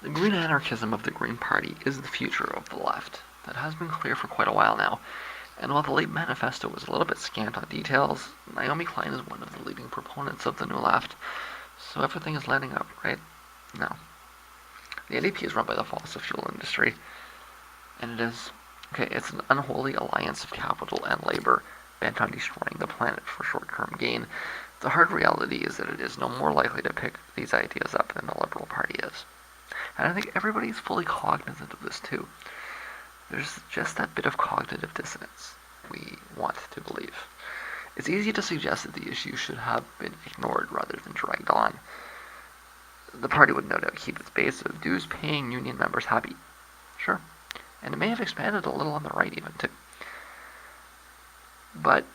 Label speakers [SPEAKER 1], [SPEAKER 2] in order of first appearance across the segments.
[SPEAKER 1] The green anarchism of the Green Party is the future of the left. That has been clear for quite a while now, and while the late manifesto was a little bit scant on details, Naomi Klein is one of the leading proponents of the new left, so everything is lining up, right? No. The NDP is run by the fossil fuel industry, and it's an unholy alliance of capital and labor bent on destroying the planet for short-term gain. The hard reality is that it is no more likely to pick these ideas up than the Liberal Party is. And I think everybody is fully cognizant of this too. There's just that bit of cognitive dissonance we want to believe. It's easy to suggest that the issue should have been ignored rather than dragged on. The party would no doubt keep its base of dues-paying union members happy. Sure. And it may have expanded a little on the right even too. But,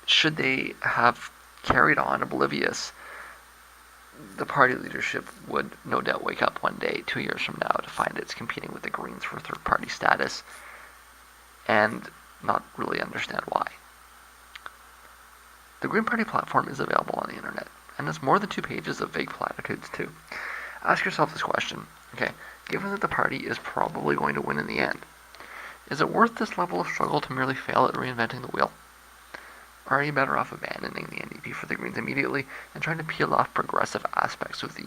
[SPEAKER 1] should they have carried on oblivious, the party leadership would no doubt wake up one day, 2 years from now, to find it's competing with the Greens for third-party status, and not really understand why. The Green Party platform is available on the internet, and it's more than 2 pages of vague platitudes too. Ask yourself this question, given that the party is probably going to win in the end, is it worth this level of struggle to merely fail at reinventing the wheel? Or are you better off abandoning the NDP for the Greens immediately and trying to peel off progressive aspects of the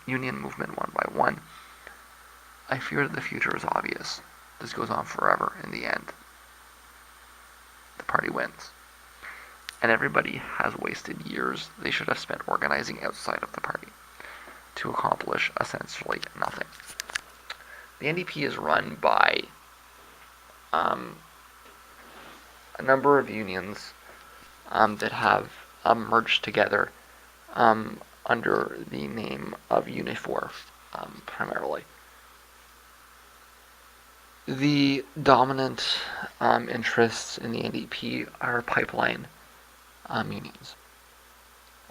[SPEAKER 1] union movement one by one? I fear that the future is obvious. This goes on forever in the end. The party wins. And everybody has wasted years they should have spent organizing outside of the party to accomplish essentially nothing. The NDP is run by a number of unions that have merged together under the name of Unifor, primarily. The dominant interests in the NDP are pipeline unions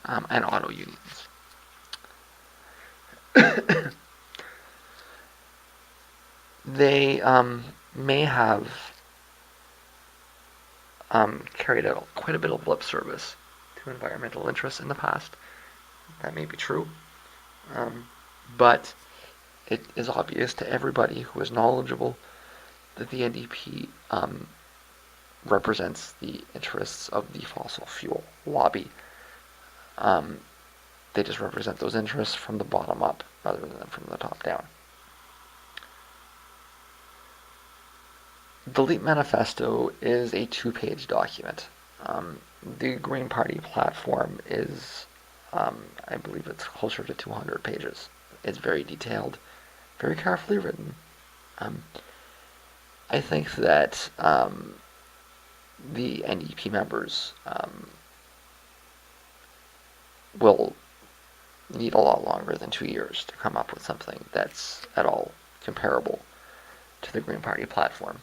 [SPEAKER 1] and auto unions. They may have carried out quite a bit of lip service to environmental interests in the past. That may be true. But it is obvious to everybody who is knowledgeable that the NDP represents the interests of the fossil fuel lobby. They just represent those interests from the bottom up rather than from the top down. The LEAP manifesto is a 2-page document. The Green Party platform is, I believe it's closer to 200 pages. It's very detailed, very carefully written. I think that the NDP members will need a lot longer than 2 years to come up with something that's at all comparable to the Green Party platform.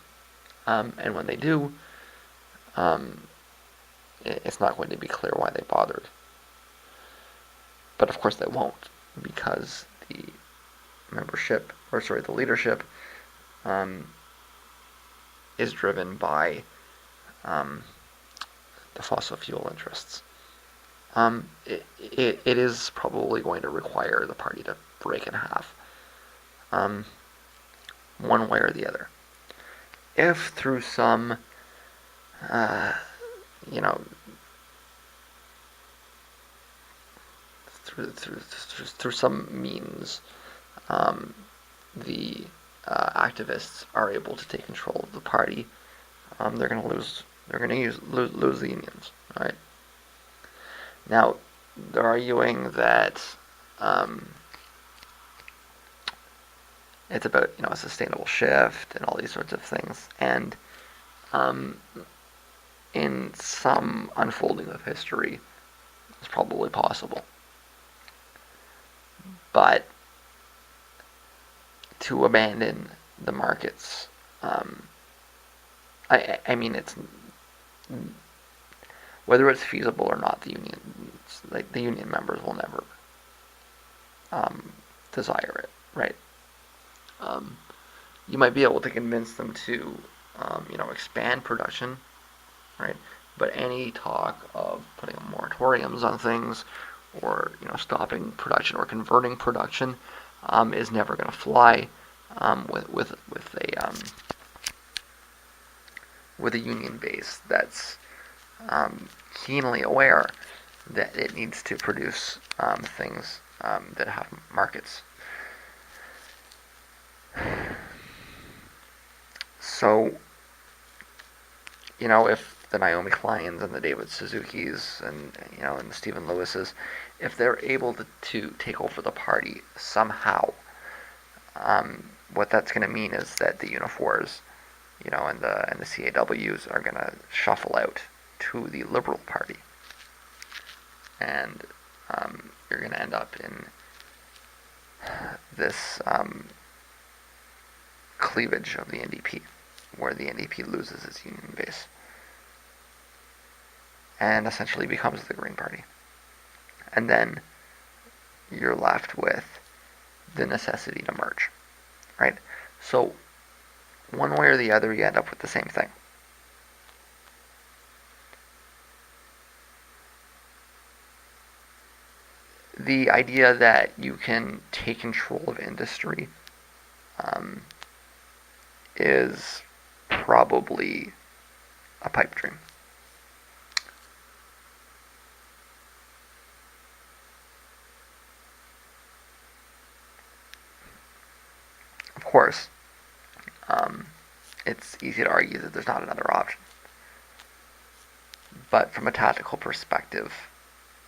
[SPEAKER 1] And when they do, it's not going to be clear why they bothered. But of course they won't, because the leadership is driven by the fossil fuel interests. It is probably going to require the party to break in half, one way or the other. If through some, through some means, the activists are able to take control of the party, they're going to lose. They're going to lose the unions, right? Now, they're arguing that it's about a sustainable shift and all these sorts of things, and in some unfolding of history, it's probably possible. But to abandon the markets, I mean, it's whether it's feasible or not. The union members will never desire it, right? You might be able to convince them to, expand production, right? But any talk of putting moratoriums on things or stopping production or converting production is never going to fly with a union base that's keenly aware that it needs to produce things that have markets. So, if the Naomi Kleins and the David Suzukis and the Stephen Lewises, if they're able to take over the party somehow, what that's going to mean is that the Unifours, and the CAWs are going to shuffle out to the Liberal Party, and you're going to end up in this cleavage of the NDP, where the NDP loses its union base and essentially becomes the Green Party. And then you're left with the necessity to merge, right? So one way or the other, you end up with the same thing. The idea that you can take control of industry is probably a pipe dream. Of course, it's easy to argue that there's not another option. But from a tactical perspective,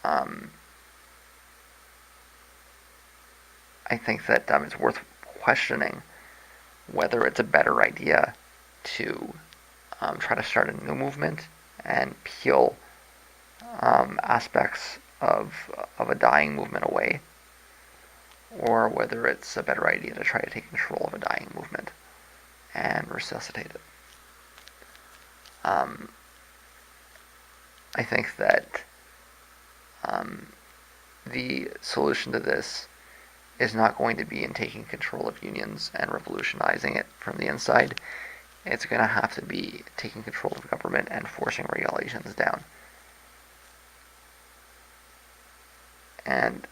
[SPEAKER 1] I think that it's worth questioning whether it's a better idea to try to start a new movement and peel aspects of a dying movement away, or whether it's a better idea to try to take control of a dying movement and resuscitate it. I think that the solution to this is not going to be in taking control of unions and revolutionizing it from the inside. It's going to have to be taking control of government and forcing regulations down. And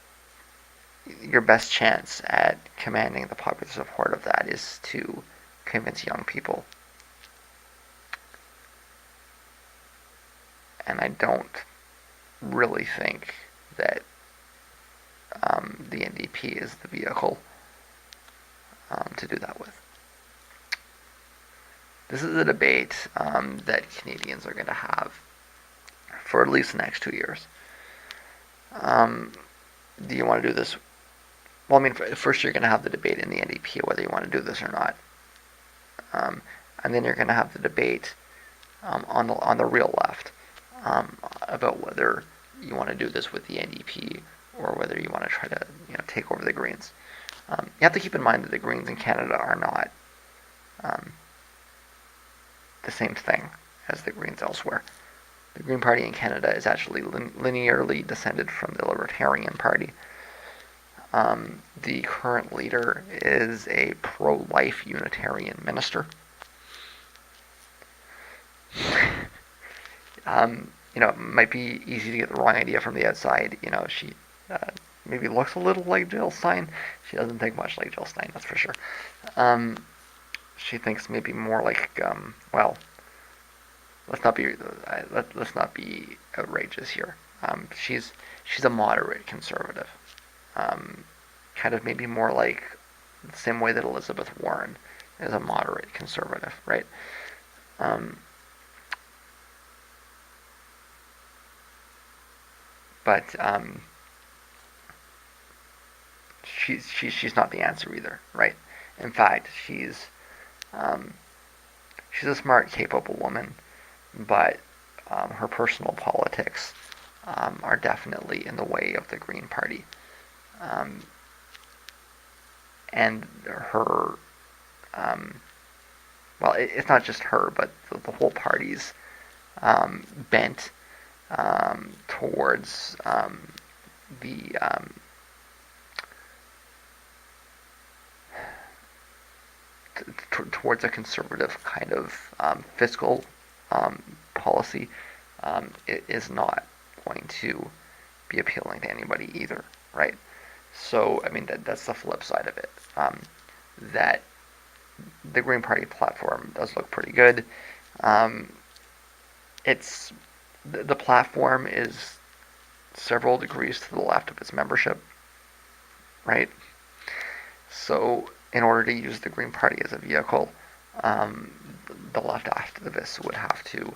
[SPEAKER 1] your best chance at commanding the popular support of that is to convince young people. And I don't really think that the NDP is the vehicle to do that with. This is a debate that Canadians are going to have for at least the next 2 years. Do you want to do this? Well, I mean, first you're going to have the debate in the NDP whether you want to do this or not, and then you're going to have the debate on the real left about whether you want to do this with the NDP or whether you want to try to take over the Greens. You have to keep in mind that the Greens in Canada are not the same thing as the Greens elsewhere. The Green Party in Canada is actually linearly descended from the Libertarian Party. The current leader is a pro-life Unitarian minister. It might be easy to get the wrong idea from the outside. She maybe looks a little like Jill Stein. She doesn't think much like Jill Stein, that's for sure. She thinks maybe more like, let's not be outrageous here. She's a moderate conservative, kind of maybe more like the same way that Elizabeth Warren is a moderate conservative, right? But she's not the answer either, right? In fact, she's a smart, capable woman, but her personal politics are definitely in the way of the Green Party, and her it's not just her, but the whole party's bent towards towards a conservative kind of fiscal policy. It is not going to be appealing to anybody either, right? So, I mean, that's the flip side of it. That the Green Party platform does look pretty good. Um, it's the platform is several degrees to the left of its membership, right? So, in order to use the Green Party as a vehicle, um, the left activists would have to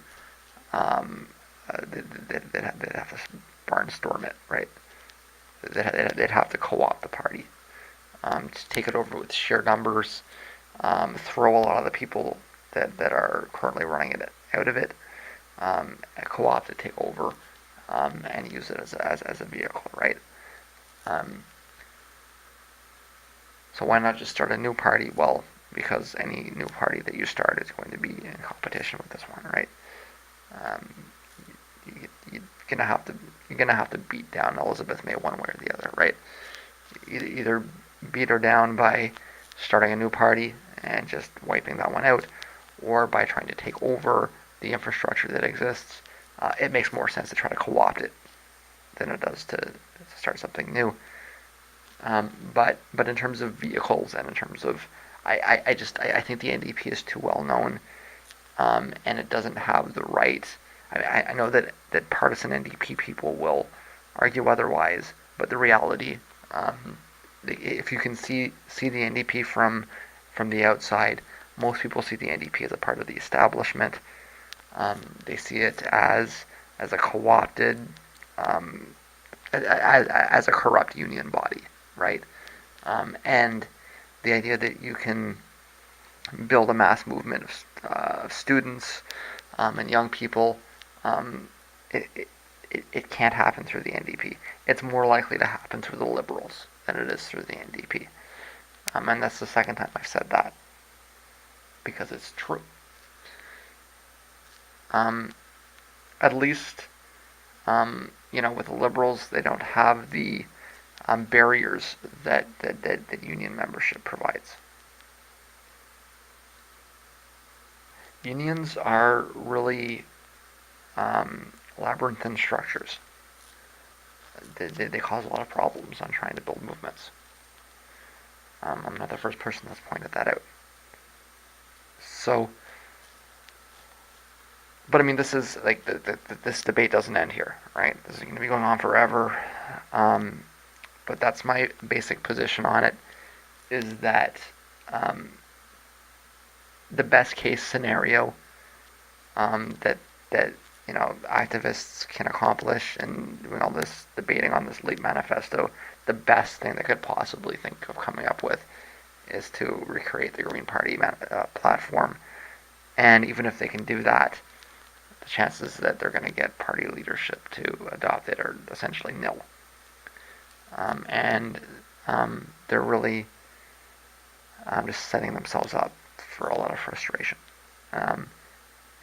[SPEAKER 1] they'd have to barnstorm it, right? They'd have to co-opt the party, to take it over with sheer numbers, throw a lot of the people that are currently running it out of it, co-opt it, take over, and use it as a vehicle, right? Um, so why not just start a new party? Well, because any new party that you start is going to be in competition with this one, right? Um, you're gonna have to beat down Elizabeth May one way or the other, right? Either beat her down by starting a new party and just wiping that one out, or by trying to take over the infrastructure that exists. It makes more sense to try to co-opt it than it does to start something new. But in terms of vehicles and in terms of, I think the NDP is too well known, and it doesn't have the right. I know that partisan NDP people will argue otherwise, but the reality, if you can see the NDP from the outside, most people see the NDP as a part of the establishment. They see it as a co-opted, as a corrupt union body, right? And the idea that you can build a mass movement of students and young people, um, it can't happen through the NDP. It's more likely to happen through the Liberals than it is through the NDP. And that's the second time I've said that, because it's true. At least, with the Liberals, they don't have the barriers that union membership provides. Unions are really labyrinthine structures. They cause a lot of problems on trying to build movements. I'm not the first person that's pointed that out. So, but I mean, this is like this debate doesn't end here, right? This is going to be going on forever. But that's my basic position on it: is that the best case scenario that activists can accomplish in doing all this debating on this late manifesto, the best thing they could possibly think of coming up with is to recreate the Green Party platform. And even if they can do that, the chances that they're going to get party leadership to adopt it are essentially nil. And they're really just setting themselves up for a lot of frustration.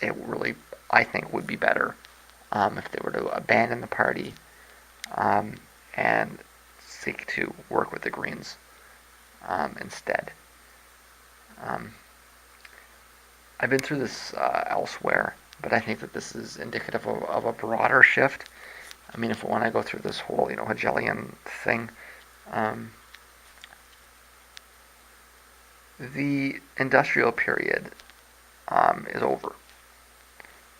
[SPEAKER 1] It really, I think, would be better if they were to abandon the party and seek to work with the Greens instead. I've been through this elsewhere, but I think that this is indicative of a broader shift. I mean, when I go through this whole, Hegelian thing, the industrial period is over.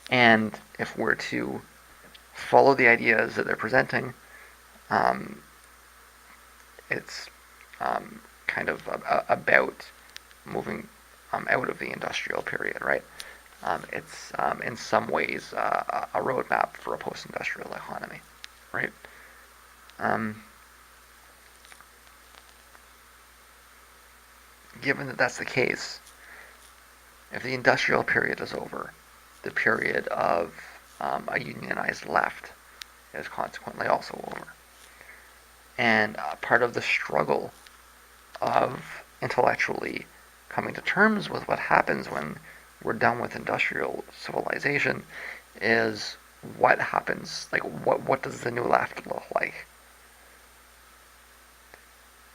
[SPEAKER 1] And if we're to follow the ideas that they're presenting, it's kind of about moving out of the industrial period, right? It's in some ways a roadmap for a post-industrial economy, right? Given that that's the case, if the industrial period is over, the period of a unionized left is consequently also over. And part of the struggle of intellectually coming to terms with what happens when we're done with industrial civilization is what happens, like what does the new left look like?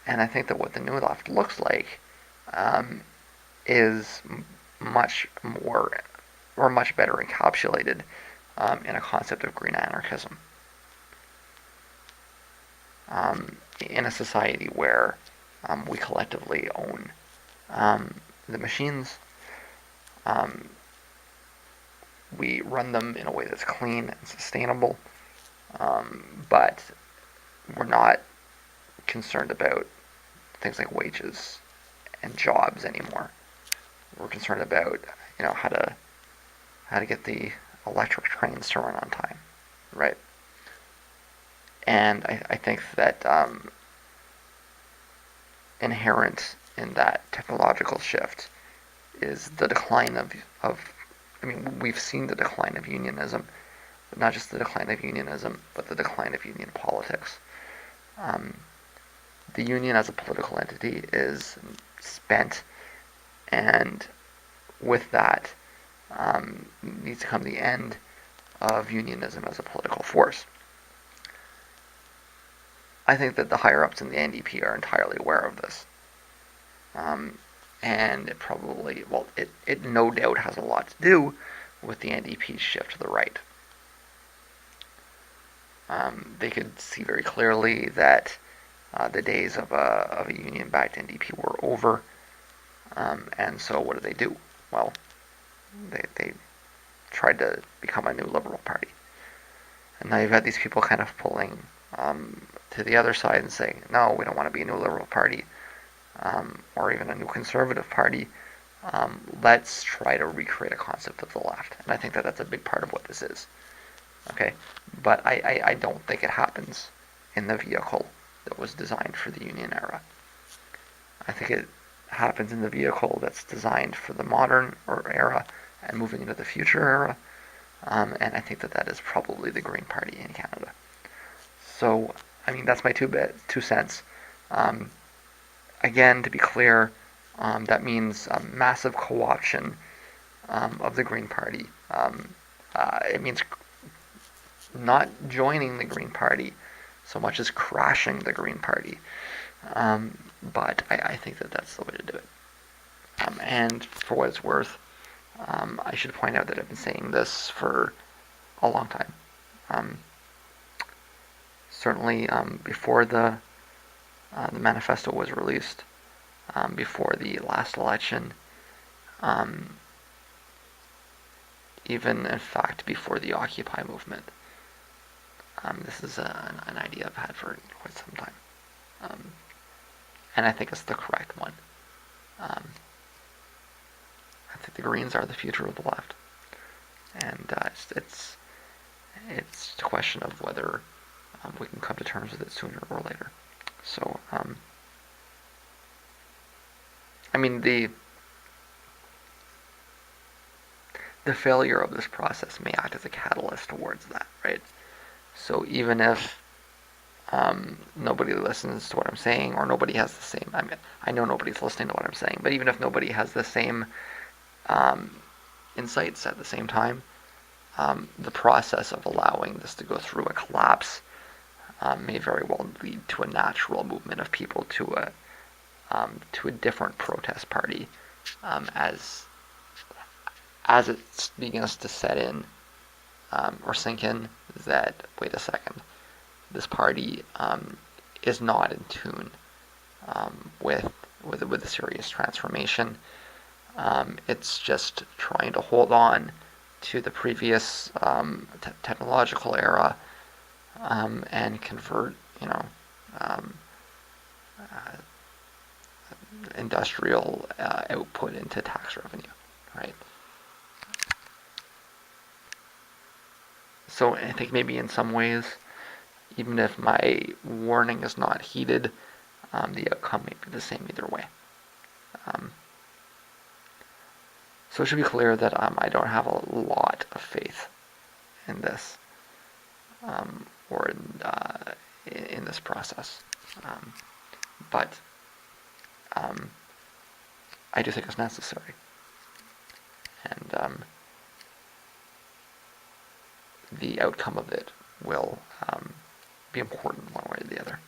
[SPEAKER 1] And I think that what the new left looks like is much more or much better encapsulated in a concept of green anarchism. in a society where we collectively own the machines. Um, we run them in a way that's clean and sustainable, but we're not concerned about things like wages and jobs anymore. We're concerned about how to get the electric trains to run on time, right? And I think that inherent in that technological shift is the decline of I mean, we've seen the decline of unionism, but not just the decline of unionism, but the decline of union politics. Um, the union as a political entity is spent, and with that needs to come the end of unionism as a political force. I think that the higher ups in the NDP are entirely aware of this. And it probably, well, it no doubt has a lot to do with the NDP's shift to the right. They could see very clearly that the days of a union-backed NDP were over, and so what do? Well, they tried to become a new liberal party. And now you've got these people kind of pulling to the other side and saying, no, we don't want to be a new liberal party, or even a new conservative party. Let's try to recreate a concept of the left. And I think that that's a big part of what this is. Okay? But I don't think it happens in the vehicle that was designed for the Union era. I think it happens in the vehicle that's designed for the modern era and moving into the future era. And I think that that is probably the Green Party in Canada. So, I mean, that's my two cents. Again, to be clear, that means massive co-option of the Green Party. It means not joining the Green Party so much as crashing the Green Party. But I think that that's the way to do it. And for what it's worth, I should point out that I've been saying this for a long time. Certainly before the manifesto was released, before the last election, even in fact before the Occupy movement. This is an idea I've had for quite some time, and I think it's the correct one. I think the Greens are the future of the left, and it's a question of whether we can come to terms with it sooner or later. So, I mean, the failure of this process may act as a catalyst towards that, right? So even if nobody listens to what I'm saying, or nobody has the same, I know nobody's listening to what I'm saying, but even if nobody has the same insights at the same time, the process of allowing this to go through a collapse may very well lead to a natural movement of people to a different protest party as it begins to set in or sink in that, wait a second, this party is not in tune with a serious transformation. It's just trying to hold on to the previous technological era and convert, industrial output into tax revenue, right? So I think maybe in some ways, even if my warning is not heeded, the outcome may be the same either way. So it should be clear that I don't have a lot of faith in this, or in this process. But I do think it's necessary. And the outcome of it will be important one way or the other.